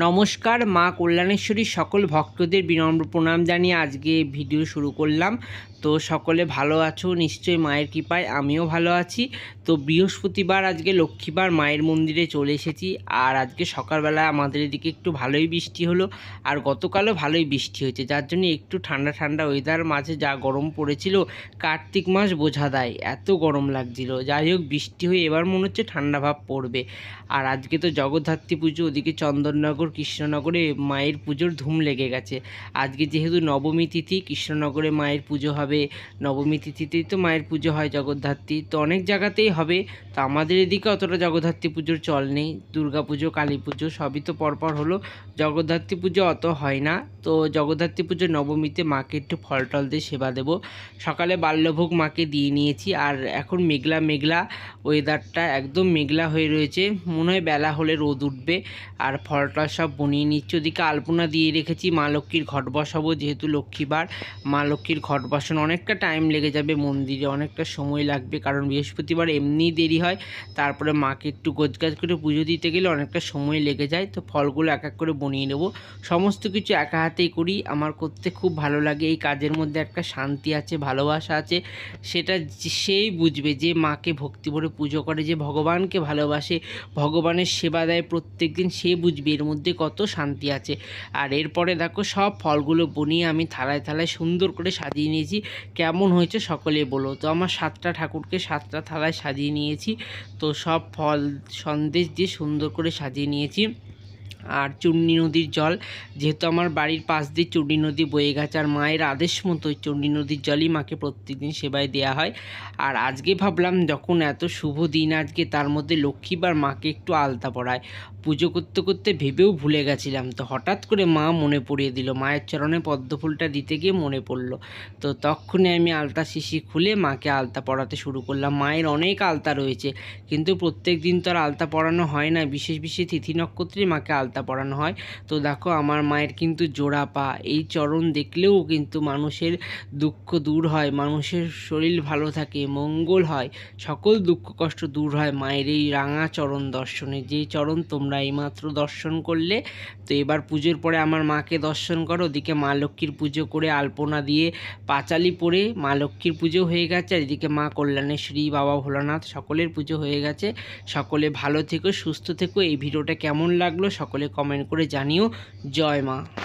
নমস্কার, মা কল্যাণেশ্বরীর সকল ভক্তদের বিনম্র প্রণাম জানিয়ে আজকে ভিডিও শুরু করলাম। তো সকলে ভালো আছো নিশ্চয়ই, মায়ের কৃপায় আমিও ভালো আছি। তো বৃহস্পতিবার আজকে লক্ষ্মীবার মায়ের মন্দিরে চলে এসেছি। আর আজকে সকালবেলা আমাদের এদিকে একটু ভালোই বৃষ্টি হলো, আর গতকালও ভালোই বৃষ্টি হয়েছে, যার জন্য একটু ঠান্ডা ঠান্ডা ওয়েদার। মাঝে যা গরম পড়েছিল, কার্তিক মাস বোঝা দেয় এত গরম লাগছিল। যাই হোক, বৃষ্টি হয়ে এবার মনে হচ্ছে ঠান্ডা ভাব পড়বে। আর আজকে তো জগদ্ধাত্রী পুজো, ওদিকে চন্দননগর কৃষ্ণনগরে মায়ের পুজোর ধুম লেগে গেছে। আজকে যেহেতু নবমী তিথি, কৃষ্ণনগরে মায়ের পুজো হবে। নবমী তিথিতেই তো মায়ের পুজো হয় জগদ্ধাত্রী, তো অনেক জায়গাতেই হবে। তো আমাদের এদিকে অতটা জগদ্ধাত্রী পুজোর চল নেই। দুর্গা পুজো, কালী পুজো সবই তো পরপর হলো, জগদ্ধাত্রী পুজো অত হয় না। তো জগদ্ধাত্রী পুজোর নবমীতে মাকে একটু ফল টল দিয়ে সেবা দেবো। সকালে বাল্যভোগ মাকে দিয়ে নিয়েছি। আর এখন মেঘলা মেঘলা ওয়েদারটা, একদম মেঘলা হয়ে রয়েছে, মনে হয় বেলা হলে রোদ উঠবে। আর ফলটা সব বনিয়ে নিচ্ছে। ওদিকে আলপনা দিয়ে রেখেছি, মা লক্ষ্মীর ঘট বসাবো, যেহেতু লক্ষ্মীবার মা লক্ষ্মীর ঘট বসানো অনেকটা টাইম লেগে যাবে, মন্দিরে অনেকটা সময় লাগবে, কারণ বৃহস্পতিবার এমনিই দেরি হয়। তারপরে মাকে একটু গোছগাছ করে পুজো দিতে গেলে অনেকটা সময় লেগে যায়। তো ফলগুলো এক এক করে বনিয়ে নেব। সমস্ত কিছু একা হাতেই করি, আমার করতে খুব ভালো লাগে। এই কাজের মধ্যে একটা শান্তি আছে, ভালোবাসা আছে। সেটা সেই বুঝবে যে মাকে ভক্তি ভরে পুজো করে, যে ভগবানকে ভালোবাসে, ভগবানের সেবা দেয় প্রত্যেক দিন, সে বুঝবে এর মধ্যে কত শান্তি আছে। আর এরপরে দেখো সব ফলগুলো বনিয়ে আমি থালায় থালায় সুন্দর করে সাজিয়ে নিয়েছি। কেমন হয়েছে সকলে বলো। তো আমার 7টা ঠাকুরকে 7টা থালায় সাজিয়ে নিয়েছি। তো সব ফল সন্দেশ দিয়ে সুন্দর করে সাজিয়ে নিয়েছি। আর চূর্ণী নদীর জল, যেহেতু আমার বাড়ির পাশ দিয়ে চূর্ণী নদী বয়ে গেছে, আর মায়ের আদেশ মতো ওই চূর্ণী নদীর জলই মাকে প্রত্যেকদিন সেবায় দেওয়া হয়। আর আজকে ভাবলাম যখন এত শুভ দিন আজকে, তার মধ্যে লক্ষ্মীবার মাকে একটু আলতা পরায়। পুজো করতে করতে ভেবেও ভুলে গেছিলাম, তো হঠাৎ করে মা মনে পড়িয়ে দিল, মায়ের চরণে পদ্মফুলটা দিতে গিয়ে মনে পড়লো। তো তখনই আমি আলতা শিশি খুলে মাকে আলতা পরাতে শুরু করলাম। মায়ের অনেক আলতা রয়েছে, কিন্তু প্রত্যেক দিন তো আর আলতা পরানো হয় না, বিশেষ বিশেষ তিথি নক্ষত্রে মাকে আলতা পরানো হয়। তো দেখো আমার মায়ের কিন্তু জোড়া পা, এই চরণ দেখলেও কিন্তু মানুষের দুঃখ দূর হয়, মানুষের শরীর ভালো থাকে, মঙ্গল হয়, সকল দুঃখ কষ্ট দূর হয় মায়ের এই রাঙা চরণ দর্শনে। যেই চরণ তোমরা এইমাত্র দর্শন করলে। তো এবার পুজোর পরে আমার মাকে দর্শন করো। ওদিকে মা লক্ষ্মীর পুজো করে আলপনা দিয়ে পাঁচালি পরে মা লক্ষ্মীর পুজো হয়ে গেছে। আর এদিকে মা কল্যাণেশ্বরী, বাবা ভোলানাথ সকলের পুজো হয়ে গেছে। সকলে ভালো থেকো, সুস্থ থেকো। এই ভিডিওটা কেমন লাগলো সকলে কমেন্ট করে জানিও। জয় মা।